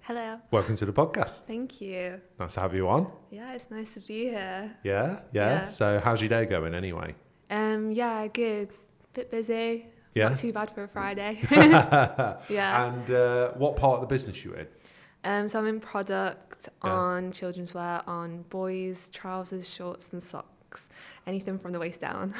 Hello. Welcome to the podcast. Thank you. Nice to have you on. Yeah, it's nice to be here. Yeah. So how's your day going anyway? Yeah, good. Bit busy. Yeah. Not too bad for a Friday. Yeah. And what part of the business you in? So I'm in product on children's wear, on boys, trousers, shorts and socks. Anything from the waist down.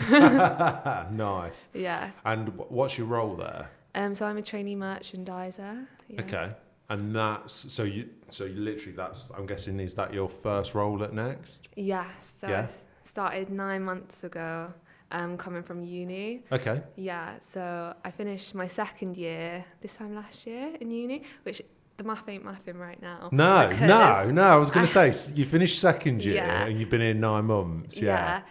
Nice. Yeah. And what's your role there? So I'm a trainee merchandiser. Yeah. Okay. And that's so you literally that's I'm guessing is that your first role at Next? Yes. So I started 9 months ago. Coming from uni. Okay. Yeah. So I finished my second year this time last year in uni, which the math ain't mathing right now. No. I was going to say you finished second year and you've been in 9 months. Yeah.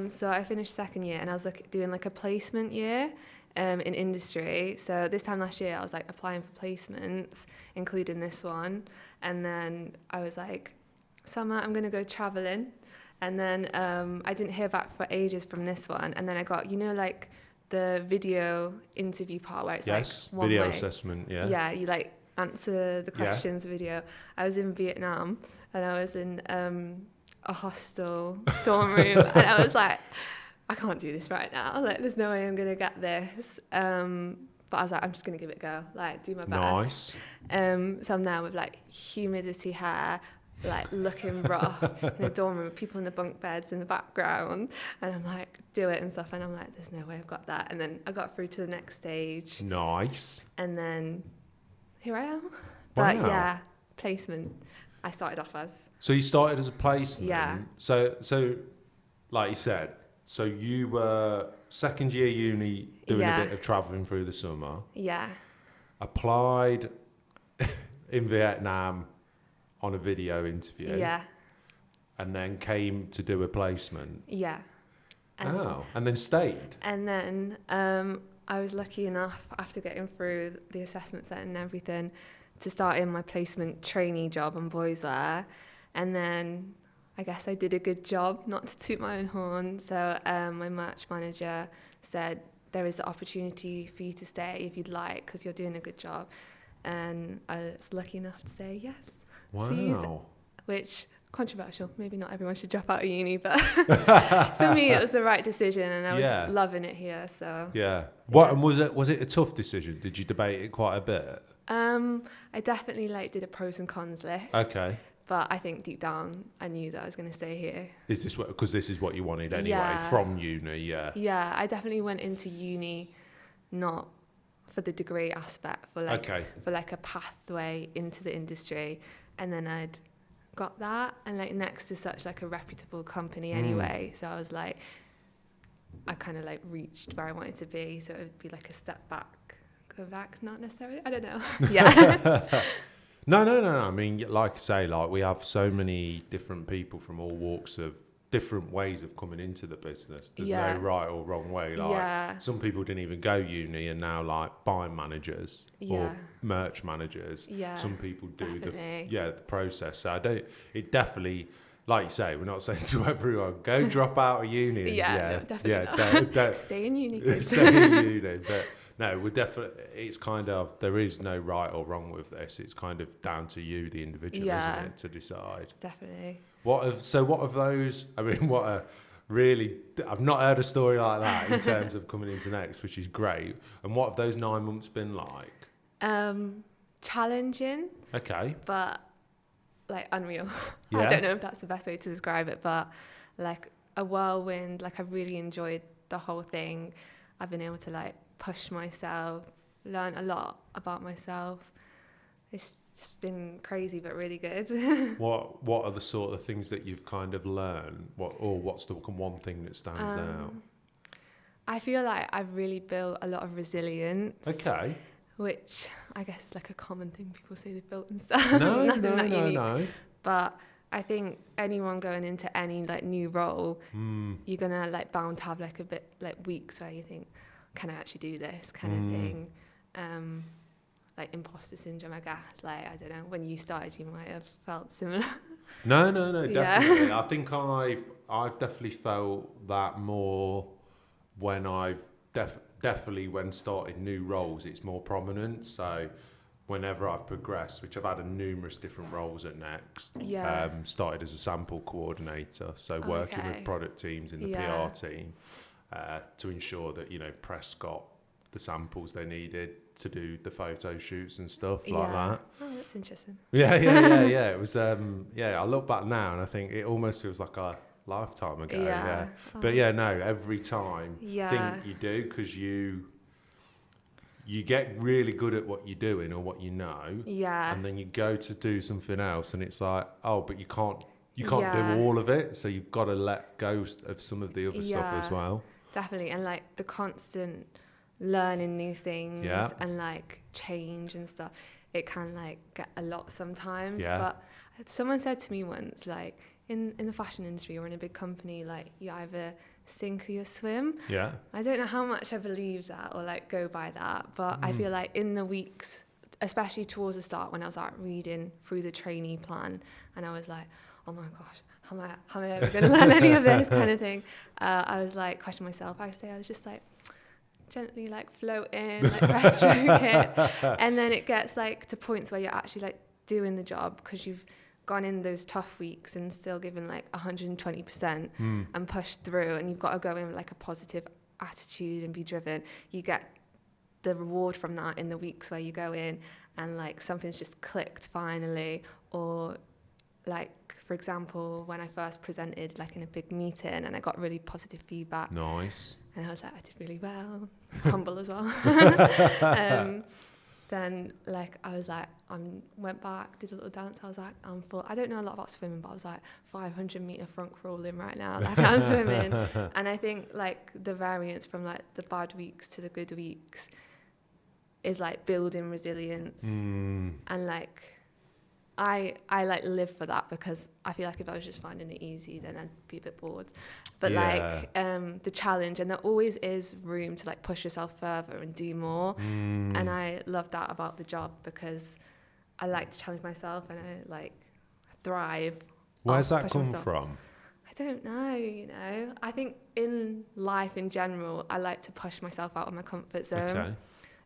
So I finished second year and I was doing a placement year in industry. So this time last year I was applying for placements, including this one. And then I was like, summer, I'm going to go traveling. And then I didn't hear back for ages from this one. And then I got, the video interview part where it's one video way. Assessment, yeah. Yeah, you answer the questions video. I was in Vietnam and I was in a hostel dorm room and I was like, I can't do this right now. There's no way I'm going to get this. But I was like, I'm just going to give it a go, do my best. Nice. So I'm there with humidity hair, looking rough in a dorm room with people in the bunk beds in the background, and I'm like, do it and stuff, and I'm like, there's no way I've got that. And then I got through to the next stage. Nice. And then here I am. Wow. But yeah, placement. I started off as. So you started as a placement. Yeah. So like you said, so you were second year uni doing a bit of travelling through the summer. Yeah. Applied in Vietnam on a video interview. Yeah. And then came to do a placement. Yeah. And then stayed. And then I was lucky enough, after getting through the assessment set and everything, to start in my placement trainee job on boys wear. And then I guess I did a good job, not to toot my own horn. So my merch manager said, there is the opportunity for you to stay if you'd like, because you're doing a good job. And I was lucky enough to say yes. Wow. Please, which controversial. Maybe not everyone should drop out of uni, but for me it was the right decision, and I was loving it here. So What and was it a tough decision? Did you debate it quite a bit? I definitely did a pros and cons list. Okay. But I think deep down I knew that I was going to stay here. Is this because this is what you wanted anyway from uni? Yeah, I definitely went into uni not for the degree aspect, for a pathway into the industry. And then I'd got that, and Next is such a reputable company anyway. So I was I kind of reached where I wanted to be. So it would be a step back, go back, not necessarily. I don't know. Yeah. No. I mean, like I say, we have so many different people from all walks of different ways of coming into the business. There's no right or wrong way. Some people didn't even go uni and now buying managers or merch managers. Yeah, some people do the process. So it definitely, like you say, we're not saying to everyone, go drop out of uni. Definitely not. Stay in uni. Stay in uni. But no, we're definitely, it's kind of, there is no right or wrong with this. It's kind of down to you, the individual, isn't it, to decide. Definitely. What of those, I mean, I've not heard a story like that in terms of coming into Next, which is great. And what have those 9 months been like? Challenging. Okay. But unreal. Yeah. I don't know if that's the best way to describe it, but a whirlwind. I really enjoyed the whole thing. I've been able to push myself, learn a lot about myself. It's just been crazy, but really good. What are the sort of things that you've kind of learned? What's the one thing that stands out? I feel I've really built a lot of resilience. Okay. Which I guess is a common thing people say they've built and stuff. No. But I think anyone going into any new role, you're gonna bound to have a bit weeks where you think, can I actually do this kind of thing. Imposter syndrome, I guess. I don't know, when you started you might have felt similar. No, definitely. I think I've definitely felt that more when I've definitely when starting new roles, it's more prominent. So whenever I've progressed, which I've had numerous different roles at Next. Yeah. Started as a sample coordinator, so working with product teams in the PR team to ensure that, you know, press got the samples they needed to do the photo shoots and stuff like that. Oh, that's interesting. Yeah. It was, I look back now and I think it almost feels like a lifetime ago. Yeah. But every time think you do, because you get really good at what you're doing or what you know. Yeah. And then you go to do something else and it's like, oh, but you can't do all of it. So you've got to let go of some of the other stuff as well. Definitely. And like the constant learning new things and like change and stuff, it can like get a lot sometimes. But someone said to me once, like in the fashion industry or in a big company, like you either sink or you swim. I don't know how much I believe that or like go by that, but I feel like in the weeks, especially towards the start when I was like reading through the trainee plan and I was like, oh my gosh, how am I ever going to learn any of this kind of thing? I was like questioning myself. I was just like gently like floating, like breaststroke it, and then it gets like to points where you're actually like doing the job because you've gone in those tough weeks and still given like 120% and pushed through, and you've got to go in with like a positive attitude and be driven. You get the reward from that in the weeks where you go in and like something's just clicked finally, or like for example when I first presented like in a big meeting and I got really positive feedback. Nice. And I was like, I did really well. Humble as well. Then like I was like, went back, did a little dance. I was like, I'm full. I don't know a lot about swimming, but I was like 500 meter front crawling right now. Like I'm swimming. And I think like the variance from like the bad weeks to the good weeks is like building resilience. And like I like live for that, because I feel like if I was just finding it easy, then I'd be a bit bored. But like the challenge, and there always is room to like push yourself further and do more. And I love that about the job, because I like to challenge myself and I like thrive. Where's that come from? I don't know, you know. I think in life in general, I like to push myself out of my comfort zone. Okay.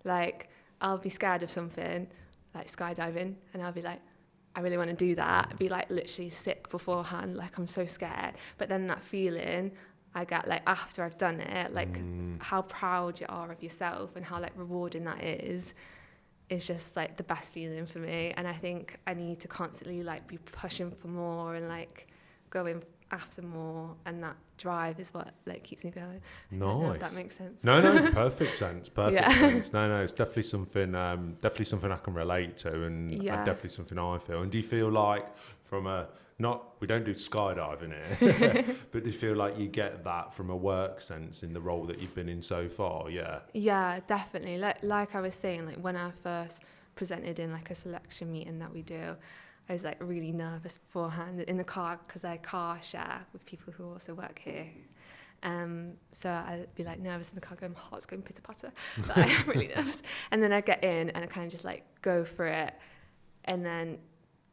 Like I'll be scared of something, like skydiving, and I'll be like, I really want to do that. I'd be like literally sick beforehand, like I'm so scared. But then that feeling I get like after I've done it, like how proud you are of yourself and how like rewarding that is just like the best feeling for me. And I think I need to constantly like be pushing for more and like going after more, and that drive is what like keeps me going. Nice. I don't know if that makes sense. No, perfect sense. Sense. No, it's definitely something I can relate to, and definitely something I feel. And do you feel like we don't do skydiving here, but do you feel like you get that from a work sense in the role that you've been in so far? Yeah, definitely. Like I was saying, like when I first presented in like a selection meeting that we do, I was like really nervous beforehand in the car, because I car share with people who also work here. So I'd be like nervous in the car, going, my heart's going pitter patter, but I'm really nervous. And then I get in and I kind of just like go for it. And then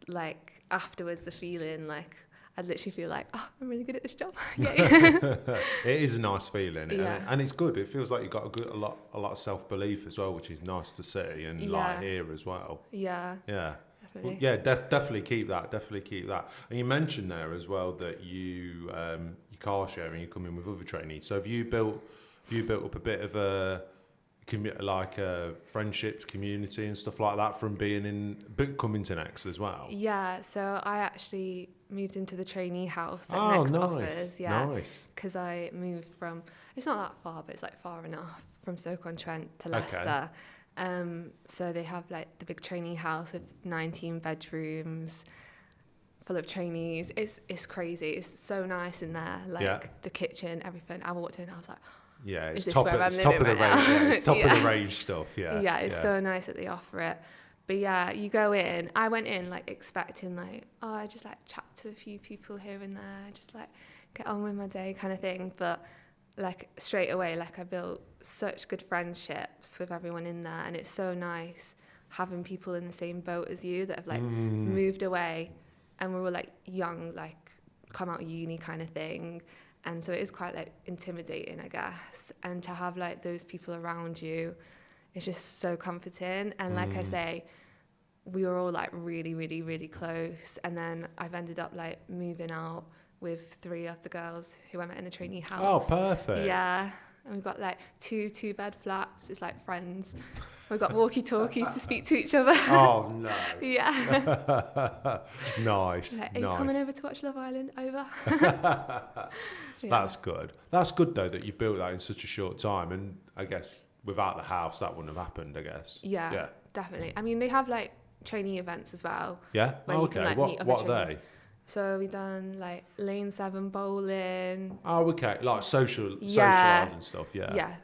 like afterwards, the feeling like I'd literally feel like, oh, I'm really good at this job. It is a nice feeling, and it's good. It feels like you've got a lot of self-belief as well, which is nice to see and like hear as well. Yeah. Well, definitely keep that. And you mentioned there as well that you car sharing, you come in with other trainees. So have you built up a bit of a friendships, community and stuff like that from coming to Next as well? Yeah, so I actually moved into the trainee house that Next offers. Yeah, nice. Because I moved from, it's not that far, but it's like far enough, from Stoke-on-Trent to Leicester. So they have like the big trainee house with 19 bedrooms full of trainees. It's crazy. It's so nice in there. Like the kitchen, everything. I walked in, I was like, it's top of the range. It's top of the range stuff. Yeah, it's so nice that they offer it. But you go in. I went in like expecting like, I just like chat to a few people here and there, just like get on with my day kind of thing. But like straight away, like I built such good friendships with everyone in there, and it's so nice having people in the same boat as you that have like moved away, and we're all like young, like come out of uni kind of thing. And so it is quite like intimidating, I guess. And to have like those people around you is just so comforting. And like I say, we were all like really, really, really close. And then I've ended up like moving out with 3 of the girls who I met in the trainee house. Oh, perfect. Yeah. And we've got like 2 two-bed flats. It's like friends. We've got walkie-talkies to speak to each other. Oh, no. Yeah. Nice. Like, are you coming over to watch Love Island? Over. Yeah. That's good. That's good, though, that you've built that in such a short time. And I guess without the house, that wouldn't have happened, I guess. Yeah, definitely. I mean, they have like trainee events as well. Yeah? Oh, okay. Can, like, what are they? So we've done like Lane 7 bowling. Oh, okay. Like socialising and stuff, yeah. Yeah.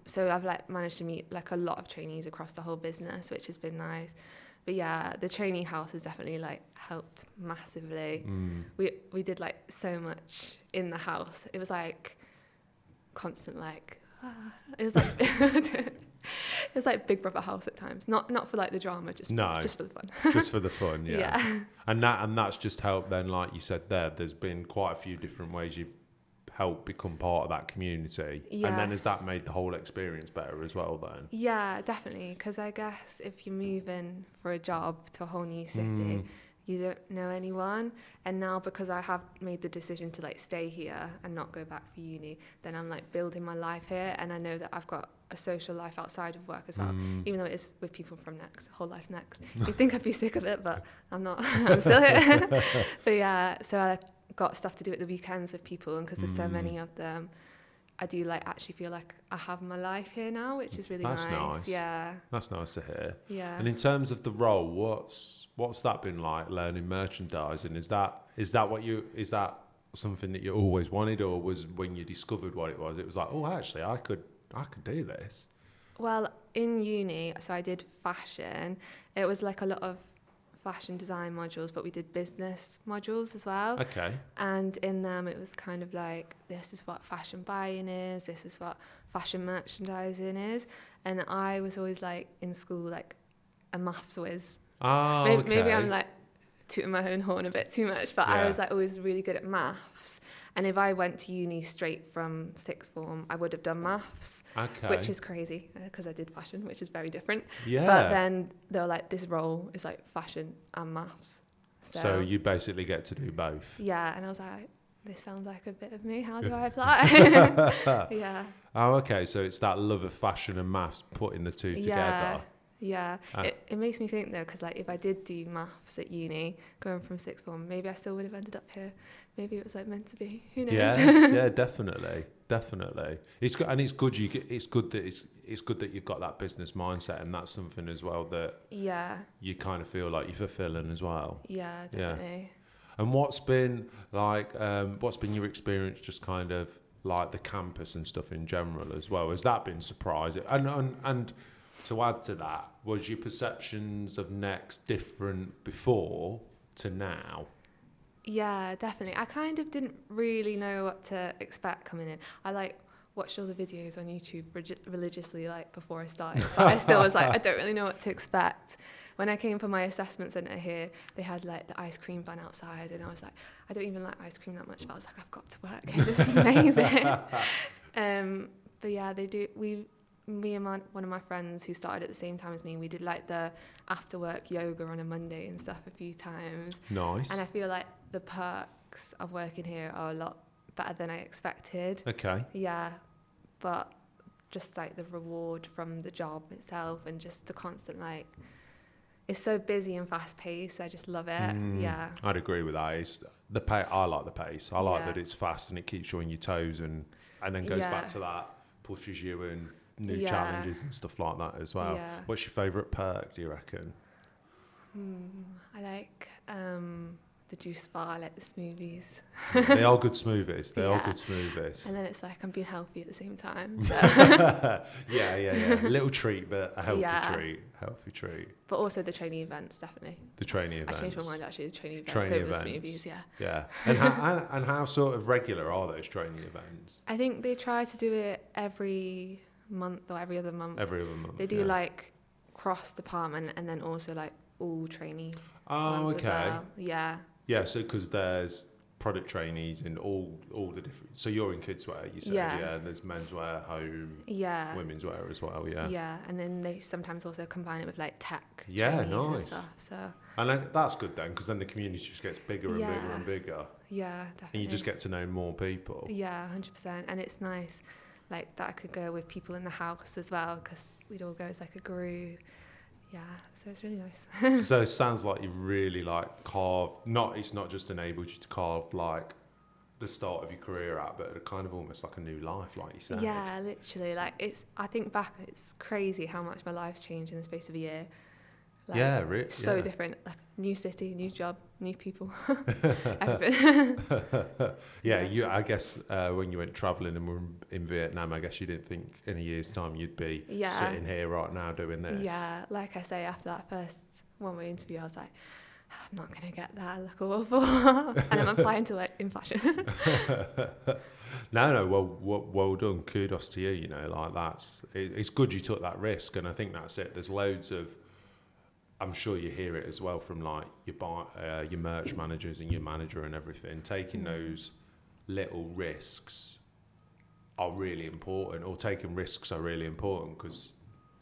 So I've like managed to meet like a lot of trainees across the whole business, which has been nice. But yeah, the trainee house has definitely like helped massively. We did like so much in the house. It was like constant like it was like it was like Big Brother house at times. Not for like the drama, just for the fun. Just for the fun, yeah. And that's just helped then, like you said there's been quite a few different ways you've helped become part of that community. Yeah. And then has that made the whole experience better as well then? Yeah, definitely. Because I guess if you're moving for a job to a whole new city, you don't know anyone. And now because I have made the decision to like stay here and not go back for uni, then I'm like building my life here, and I know that I've got a social life outside of work as well, even though it is with people from next, whole life next. You'd think I'd be sick of it, but I'm not. I'm still here. But yeah, so I got stuff to do at the weekends with people, and because there's so many of them, I do like actually feel like I have my life here now, which is really nice. Yeah, that's nice to hear. Yeah. And in terms of the role, what's that been like, learning merchandising? Is that something that you always wanted, or was when you discovered what it was like, oh, actually I could do this? Well, in uni, so I did fashion. It was like a lot of fashion design modules, but we did business modules as well. Okay. And in them, it was kind of like, this is what fashion buying is, this is what fashion merchandising is. And I was always like in school, like a maths whiz. Oh, maybe I'm like tooting my own horn a bit too much, but I was like always really good at maths. And if I went to uni straight from sixth form, I would have done maths, which is crazy because I did fashion, which is very different. Yeah. But then they were like, this role is like fashion and maths. So you basically get to do both. Yeah, and I was like, this sounds like a bit of me. How do I apply? Yeah. Oh, okay. So it's that love of fashion and maths, putting the two together. Yeah, it makes me think though, because like if I did do maths at uni, going from sixth form, maybe I still would have ended up here. Maybe it was like meant to be. Who knows? Yeah, definitely. It's good, and it's good. It's good that you've got that business mindset, and that's something as well that you kind of feel like you're fulfilling as well. Yeah, definitely. And what's been your experience, just kind of like the campus and stuff in general as well? Has that been surprising? And to add to that, was your perceptions of Next different before to now? Yeah, definitely. I kind of didn't really know what to expect coming in. I like watched all the videos on YouTube religiously like before I started, but I still was like, I don't really know what to expect. When I came for my assessment centre here, they had like the ice cream van outside, and I was like, I don't even like ice cream that much, but I was like, I've got to work here. This is amazing. But yeah, they do. Me and one of my friends who started at the same time as me, we did like the after work yoga on a Monday and stuff a few times. Nice. And I feel like the perks of working here are a lot better than I expected. Okay. Yeah, but just like the reward from the job itself, and just the constant like, it's so busy and fast paced. I just love it. Yeah. I'd agree with that. It's the pace. I like the pace. I like that it's fast and it keeps you on your toes, and then goes back to that, pushes you in new challenges and stuff like that as well. Yeah. What's your favourite perk, do you reckon? I like the juice bar, I like the smoothies. They are good smoothies. They are good smoothies. And then it's like I'm being healthy at the same time. So. Yeah. A little treat, but a healthy treat. But also the trainee events, definitely. The trainee events. I changed my mind actually, the trainee events over the smoothies, Yeah. And how sort of regular are those trainee events? I think they try to do it every month or every other month. They do like cross department, and then also like all trainee ones as well. Yeah, so because there's product trainees in all the different. So you're in kids wear, you said, yeah. And there's menswear, home, women's wear as well, yeah. Yeah, and then they sometimes also combine it with like tech trainees and stuff. So. And then, that's good then, because then the community just gets bigger and bigger and bigger. Yeah, definitely. And you just get to know more people. Yeah, 100%. And it's nice, like that I could go with people in the house as well, because we'd all go as like a group. Yeah, so it's really nice. So it sounds like you really like it's not just enabled you to carve like the start of your career out, but kind of almost like a new life, like you said. Yeah, literally. Like I think back, it's crazy how much my life's changed in the space of a year. Like, yeah, really. So different. Like new city, new job, new people, everything. Yeah, I guess when you went travelling and were in Vietnam, I guess you didn't think in a year's time you'd be sitting here right now doing this. Yeah, like I say, after that first one-way interview, I was like, I'm not going to get that, I look awful. And I'm applying to in fashion. No, well done. Kudos to you, like it's good you took that risk, and I think that's it. There's loads of, I'm sure you hear it as well from like your merch managers and your manager and everything. Taking those little risks are really important, or taking risks are really important, because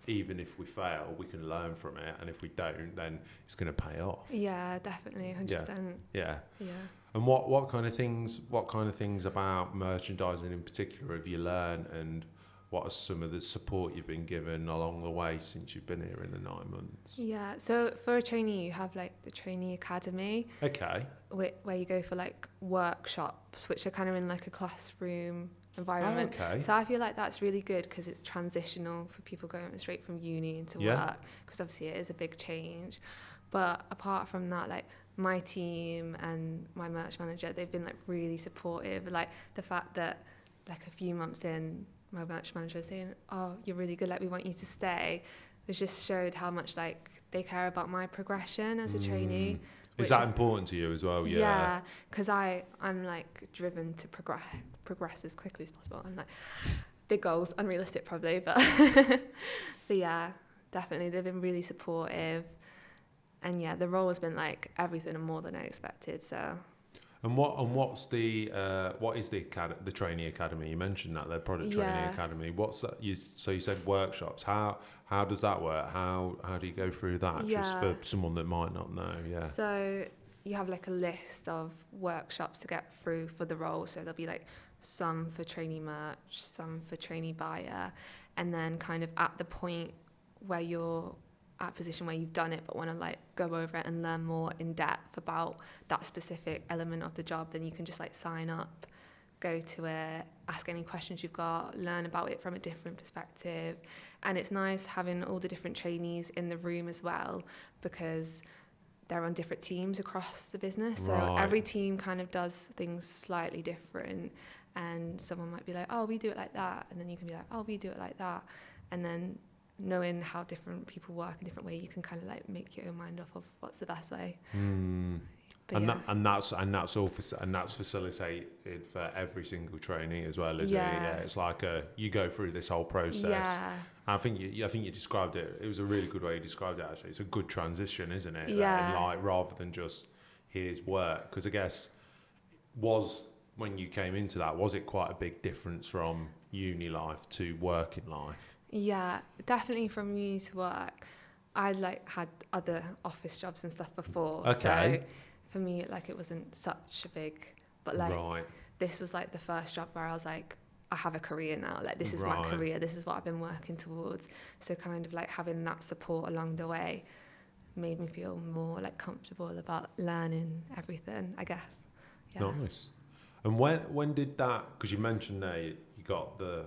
even if we fail, we can learn from it, and if we don't, then it's going to pay off. Yeah, definitely, 100%. Yeah. And what kind of things about merchandising in particular have you learned, and what are some of the support you've been given along the way since you've been here in the 9 months? Yeah, so for a trainee, you have like the Trainee Academy. Okay. Where you go for like workshops, which are kind of in like a classroom environment. Oh, okay. So I feel like that's really good, because it's transitional for people going straight from uni into work, because obviously it is a big change. But apart from that, like my team and my merch manager, they've been like really supportive. Like the fact that like a few months in, my merch manager was saying, oh, you're really good, like we want you to stay. It just showed how much like they care about my progression as a trainee. Is that important to you as well? Yeah, because I'm like driven to progress as quickly as possible. I'm like, big goals, unrealistic probably, but but yeah, definitely they've been really supportive. And yeah, the role has been like everything and more than I expected. So. And what is the Trainee Academy? You mentioned that, the product Trainee Academy. What's that? So you said workshops. How does that work? How do you go through that? Just for someone that might not know. Yeah. So you have like a list of workshops to get through for the role. So there'll be like some for trainee merch, some for trainee buyer, and then kind of at the point where you're at a position where you've done it but want to like go over it and learn more in depth about that specific element of the job, then you can just like sign up, go to it, ask any questions you've got, learn about it from a different perspective. And it's nice having all the different trainees in the room as well, because they're on different teams across the business. So every team kind of does things slightly different, and someone might be like, oh, we do it like that, and then you can be like, oh, we do it like that. And then knowing how different people work in different ways, you can kind of like make your own mind up of what's the best way. That's facilitated for every single trainee as well, isn't it? Yeah, it's like you go through this whole process. Yeah. And I think you described it. It was a really good way you described it. Actually, it's a good transition, isn't it? Yeah. Like rather than just here's work, because I guess when you came into that, was it quite a big difference from uni life to working life? Yeah, definitely from uni to work. I like had other office jobs and stuff before. Okay. So for me, like it wasn't such a big, but like this was like the first job where I was like, I have a career now. Like this is my career. This is what I've been working towards. So kind of like having that support along the way made me feel more like comfortable about learning everything, I guess. Yeah. Nice. And when did that? Because you mentioned there you got the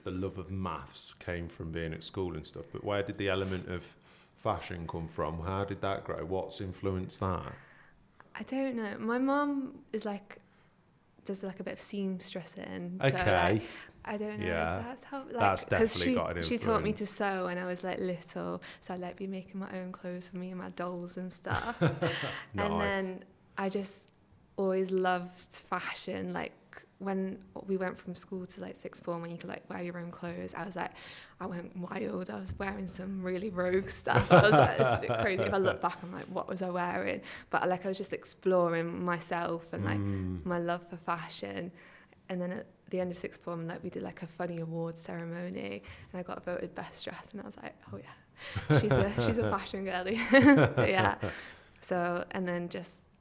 love of maths came from being at school and stuff, but where did the element of fashion come from? How did that grow? What's influenced that? I don't know. My mum does a bit of seamstressing. Okay. So like, I don't know if that's how. Like, that's definitely got an influence. She taught me to sew when I was like little, so I'd like be making my own clothes for me and my dolls and stuff. Nice. And then I just always loved fashion, like when we went from school to like sixth form, when you could like wear your own clothes, I was like, I went wild. I was wearing some really rogue stuff. I was like, it's a bit crazy. If I look back, I'm like, what was I wearing? But like I was just exploring myself and like my love for fashion. And then at the end of sixth form, like we did like a funny awards ceremony, and I got voted best dressed, and I was like, oh yeah, she's a fashion girly. But yeah. So, and then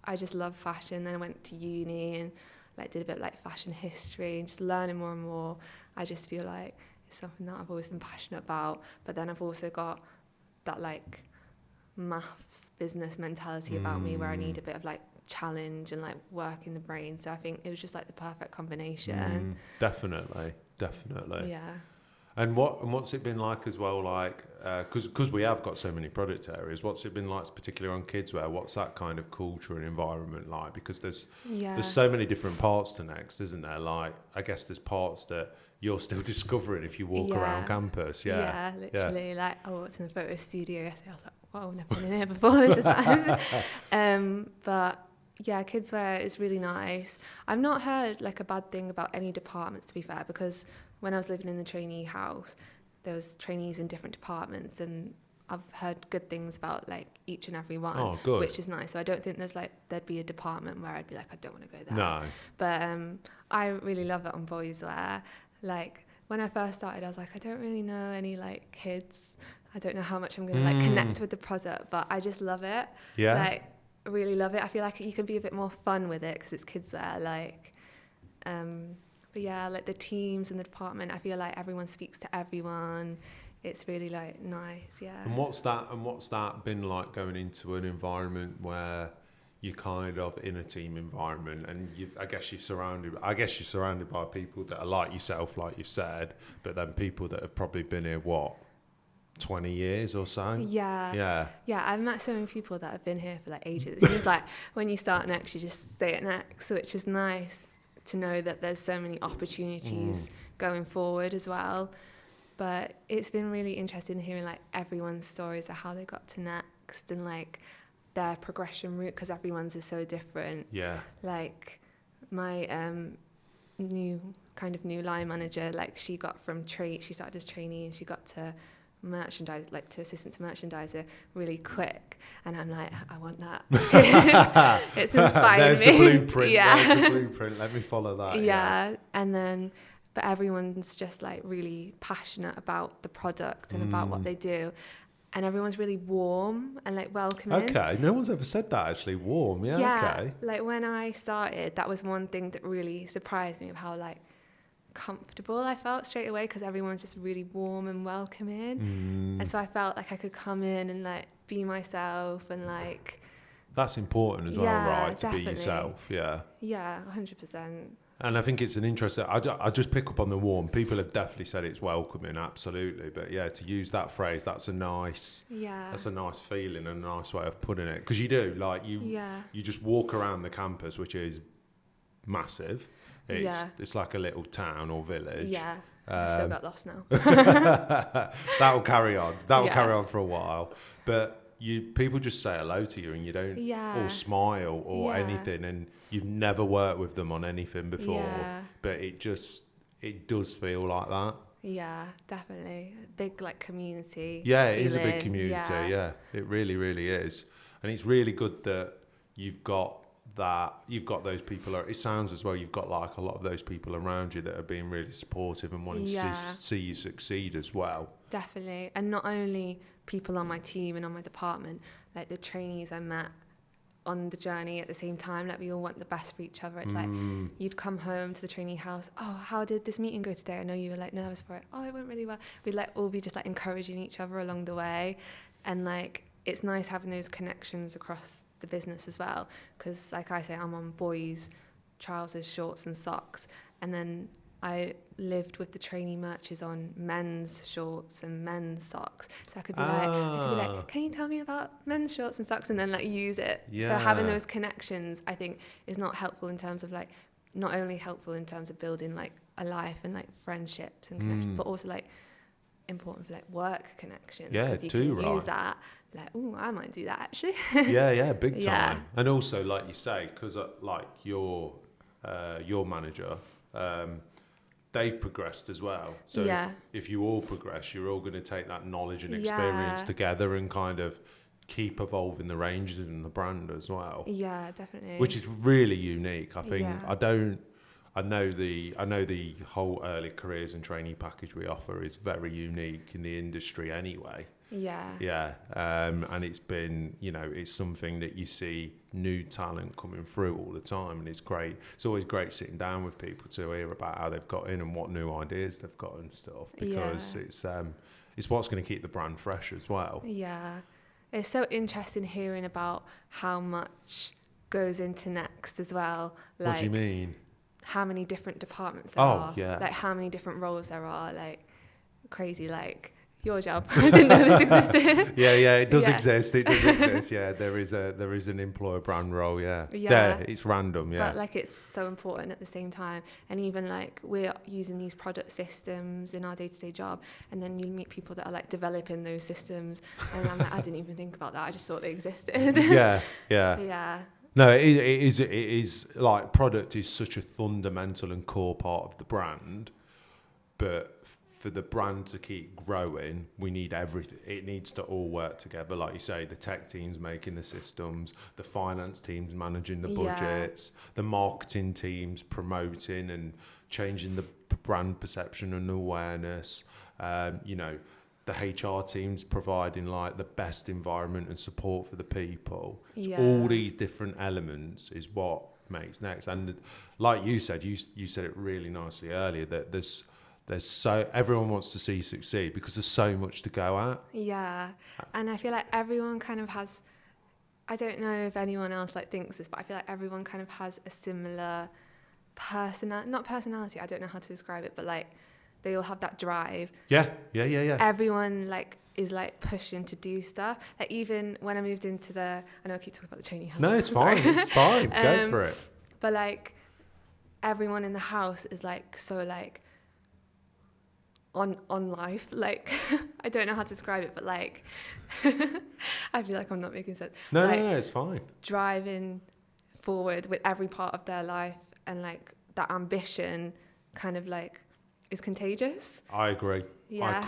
I just love fashion. Then I went to uni and like did a bit of like fashion history and just learning more and more. I just feel like it's something that I've always been passionate about. But then I've also got that like maths business mentality about me, where I need a bit of like challenge and like work in the brain. So I think it was just like the perfect combination. Definitely. Yeah. And what's it been like as well, like because we have got so many product areas, what's it been like particularly on kids wear? What's that kind of culture and environment like? Because there's so many different parts to Next, isn't there? Like I guess there's parts that you're still discovering if you walk around campus. Yeah, literally. Like I walked in the photo studio yesterday, I was like, wow, I've never been in here before. This is nice. But yeah, kids wear is really nice. I've not heard like a bad thing about any departments, to be fair, because when I was living in the trainee house, there was trainees in different departments, and I've heard good things about like each and every one. Oh, good. Which is nice. So I don't think there'd be a department where I'd be like, I don't want to go there. No. But I really love it on boys wear. Like when I first started, I was like, I don't really know any like kids. I don't know how much I'm going to like connect with the product, but I just love it. Yeah. Like really love it. I feel like you can be a bit more fun with it because it's kids wear. Like, but yeah, like the teams and the department, I feel like everyone speaks to everyone. It's really like nice, yeah. And what's that been like going into an environment where you're kind of in a team environment, and I guess you're surrounded by people that are like yourself, like you've said, but then people that have probably been here 20 years or so? Yeah, I've met so many people that have been here for like ages. It seems like when you start Next, you just stay at Next, which is nice to know that there's so many opportunities going forward as well. But it's been really interesting hearing like everyone's stories of how they got to Next and like their progression route, because everyone's is so different. Yeah. Like my new line manager, like she got from she started as trainee and she got to merchandise, like to assistant to merchandiser really quick, and I'm like, I want that. It's inspired There's me. The blueprint. There's the blueprint. Let me follow that. Yeah. And then but everyone's just like really passionate about the product and about what they do, and everyone's really warm and like welcoming. Okay, no one's ever said that actually. Warm. Yeah. Okay. Like when I started, that was one thing that really surprised me of how like comfortable I felt straight away, because everyone's just really warm and welcoming. And so I felt like I could come in and like be myself, and like that's important as well, right? Definitely. To be yourself. Yeah 100%. And I think it's an interesting, I just pick up on the warm. People have definitely said it's welcoming, absolutely. But yeah, to use that phrase, that's a nice feeling and a nice way of putting it. Because you do, like you just walk around the campus, which is massive. It's like a little town or village. Yeah, I still got lost now. That'll carry on. That'll carry on for a while. But people just say hello to you, and you don't or smile or anything, and you've never worked with them on anything before. Yeah. But it does feel like that. Yeah, definitely. A big like community. Yeah, it is a big community. Yeah, it really, really is. And it's really good that you've got those people. It sounds as well you've got like a lot of those people around you that are being really supportive and wanting to see you succeed as well. Definitely. And not only people on my team and on my department, like the trainees I met on the journey at the same time, like we all want the best for each other. It's like you'd come home to the trainee house, oh, how did this meeting go today? I know you were like nervous for it. Oh, it went really well. We'd like all be just like encouraging each other along the way, and like it's nice having those connections across the business as well, because like I say, I'm on boys trousers, shorts and socks, and then I lived with the trainee merches on men's shorts and men's socks, so I could be like, can you tell me about men's shorts and socks, and then like use it. So having those connections, I think, is not only helpful in terms of building like a life and like friendships and connections, but also like important for like work connections. Yeah, you can use that. Like, oh, I might do that actually. yeah, big time. Yeah. And also, like you say, because like your manager, they've progressed as well. So if you all progress, you're all going to take that knowledge and experience together and kind of keep evolving the ranges and the brand as well. Yeah, definitely. Which is really unique. I think I know the whole early careers and trainee package we offer is very unique in the industry anyway. Yeah. And it's been, it's something that you see new talent coming through all the time, and it's great. It's always great sitting down with people to hear about how they've got in and what new ideas they've got and stuff, because it's what's going to keep the brand fresh as well. Yeah. It's so interesting hearing about how much goes into Next as well. Like, what do you mean? How many different departments there are. Like how many different roles there are. Like crazy, like your job. I didn't know this existed. It does exist. It does exist. Yeah, there is an employer brand role. Yeah, it's random. Yeah, but like it's so important at the same time. And even like we're using these product systems in our day-to-day job, and then you meet people that are like developing those systems, and I'm like, I didn't even think about that. I just thought they existed. Yeah. No, it is like product is such a fundamental and core part of the brand, but for the brand to keep growing, we need everything. It needs to all work together. Like you say, the tech team's making the systems, the finance team's managing the budgets, the marketing team's promoting and changing the brand perception and awareness. The HR team's providing like the best environment and support for the people. So all these different elements is what makes Next. And like you said, you said it really nicely earlier, that there's everyone wants to see succeed because there's so much to go at. Yeah, and I feel like everyone kind of has, I don't know if anyone else like thinks this, but I feel like everyone kind of has a similar not personality, I don't know how to describe it, but like they all have that drive. Yeah. Everyone like is like pushing to do stuff. Like even when I moved into I know I keep talking about the trainee house. No, it's fine. It's fine. Go for it. But like everyone in the house is like so like on life. Like I don't know how to describe it, but like I feel like I'm not making sense. No, it's fine. Driving forward with every part of their life, and like that ambition kind of like is contagious. I agree. Yeah.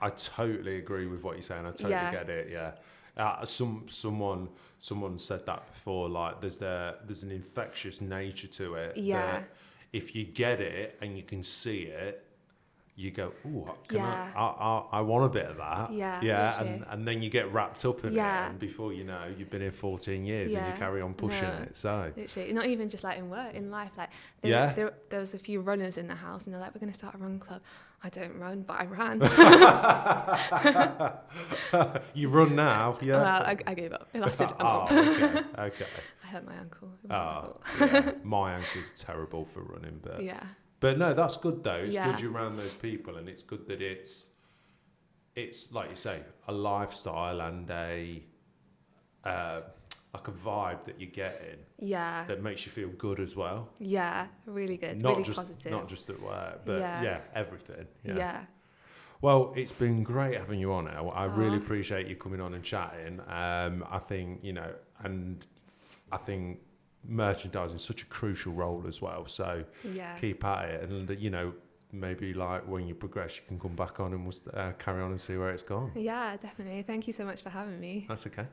I totally agree with what you're saying. I totally get it. Yeah. Someone said that before. Like there's an infectious nature to it. Yeah. That if you get it and you can see it, you go, ooh, I want a bit of that. Yeah. And then you get wrapped up in it, and before you know, you've been here 14 years and you carry on pushing it. So literally, not even just like in work, in life. Like there was a few runners in the house, and they're like, we're going to start a run club. I don't run, but I ran. You run now, yeah? Well, I gave up. It lasted a month. Okay. I hurt my ankle. My ankle's terrible for running, but yeah. But no, that's good though. It's good you're around those people, and it's good that it's like you say, a lifestyle and a like a vibe that you're getting. Yeah. That makes you feel good as well. Yeah, really good. Really positive. Not just at work, but everything. Yeah. Well, it's been great having you on, Elle. I really appreciate you coming on and chatting. I think, and I think merchandising is such a crucial role as well, so keep at it, and maybe like when you progress you can come back on and we'll carry on and see where it's gone. Yeah, definitely. Thank you so much for having me. That's okay.